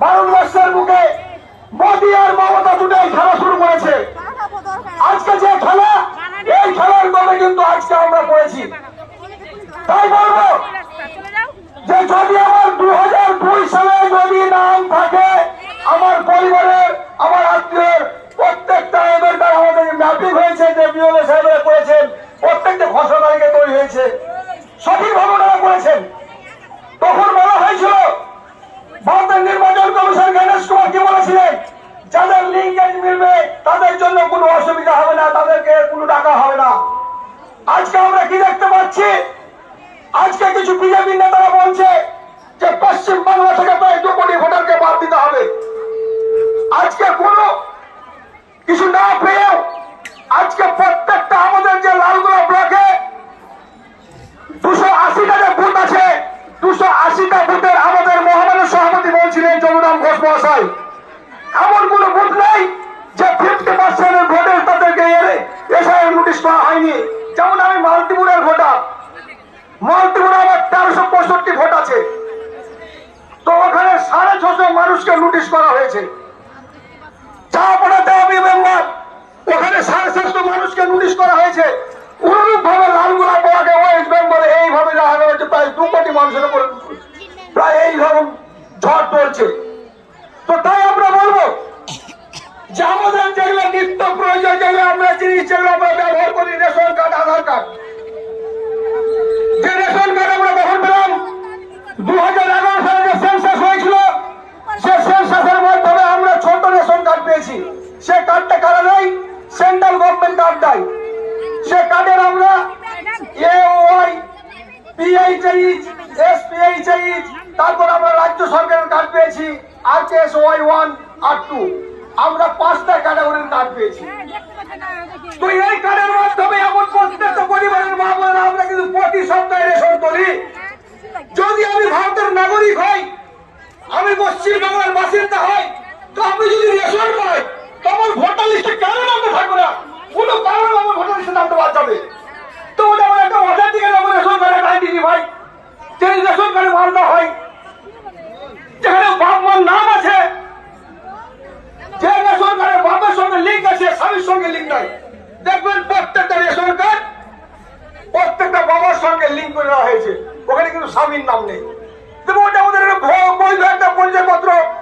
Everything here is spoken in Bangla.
ভারতবর্ষের বুকে মোদী আর মমতা দুটাই খেলা শুরু করেছে। আজকে যে খেলা, এই খেলার দলে কিন্তু আজকে আমরা পড়েছি। তাই বলবো যে যদি আমার 2002 সালে যদি নাম থাকে আমার পরিবারের, আমার আত্মীয়ের প্রত্যেকটা এদেরকার আমাদের ম্যাপিং হয়েছে, যে বিওলে সাহেবরা করেছেন, প্রত্যেকটা খসড়া তালিকা তৈরি হয়েছে, সঠিকভাবে ওনারা করেছেন। তখন বলা হয়েছিল, ভারতের নির্বাচন কমিশন গণেশ কুমার কি বলেছিলেন, যাদের লিঙ্কেজ মিলবে তাদের জন্য কোনো অসুবিধা হবে না, তাদেরকে কোনো টাকা হবে না। আজকে আমরা কি দেখতে পাচ্ছি, আজকে কিছু বিজেপি নেতারা বলছে যে পশ্চিম বাংলা থেকে প্রায় 2 কোটি ভোটারকে বাদ দিতে হবে। আজকে কোনো কিছু না পেয়েও আজকে প্রত্যেকটা আমাদের যে লালগোলা ব্লকে 280টা যে বুথ আছে, 280টা বুথের আমাদের মহামান্য সভাপতি বলছিলেন জগরাম ঘোষ মহাশয়, এমন কোন বুথ নেই যে 50% ভোটের তাদেরকে এসআই নোটিশ করা হয়নি। যেমন আমি মালতীপুরের ভোটার, মালতীপুরে আমার 1365 ভোট আছে, তো ওখানে 650 মানুষকে নোটিশ করা হয়েছে। চাপাড়াতে আমি মেম্বার, ওখানে 750 মানুষকে নোটিশ করা হয়েছে। অনুরূপ ভাবে লালগোলা ব্লকে ওয়েস্ট বেঙ্গলে এইভাবে দেখা গেছে প্রায় 2 কোটি মানুষের উপর প্রায় এইরকম ঝড় চলছে। তো তাই আমরা বলবো যে আমাদের যেগুলো নিত্য প্রয়োজন, যেগুলো আমরা জিনিস, যেগুলো আমরা ব্যবহার করি, রেশন কার্ড, আধার কার্ড, যে রেশন কার্ড আমরা কখন পেলাম, 2011 সালে যে সেন্সাস হয়েছিল, সে সেন্সাসের মাধ্যমে আমরা ছোট রেশন কার্ড পেয়েছি। সে কার্ডটা কারা দেয়? সেন্ট্রাল গভর্নমেন্ট কার্ড দেয়। সে কার্ডের আমরা AOI, PHIH, SPHIH, তারপর আমরা রাজ্য সরকারের কার্ড পেয়েছি RKSY 1 আর 2, আমরা 5টা ক্যাটাগরির কার্ড পেয়েছি। তো এই কার্ডের মাধ্যমে এমন প্রত্যেকটা পরিবারের মা বোনেরা আমরা কিন্তু প্রতি সপ্তাহে রেশন করি। যদি আমি ভারতের নাগরিক হই, আমি পশ্চিমবঙ্গের বাসিন্দা হই, তো আমি যদি রেশন পাই, তো আমার ভোটার লিস্টে কেন নামতে থাকবে না? কোনো কারণে আমার ভোটার লিস্টে নামতে বাদ যাবে। তো ওটা আমার একটা অর্ডার দিকে যাবো রেশন কার্ডের আইডি ভাই, যে রেশন কার্ডে মালদা হয়, যেখানে বাপ মার নাম আছে, যে রেশন কার্ডের বাপের সঙ্গে লিঙ্ক আছে, স্বামীর সঙ্গে লিঙ্ক নাই। দেখবেন প্রত্যেকটা রেশন কার্ড প্রত্যেকটা বাবার সঙ্গে লিঙ্ক করে দেওয়া হয়েছে, ওখানে কিন্তু স্বামীর নাম নেই।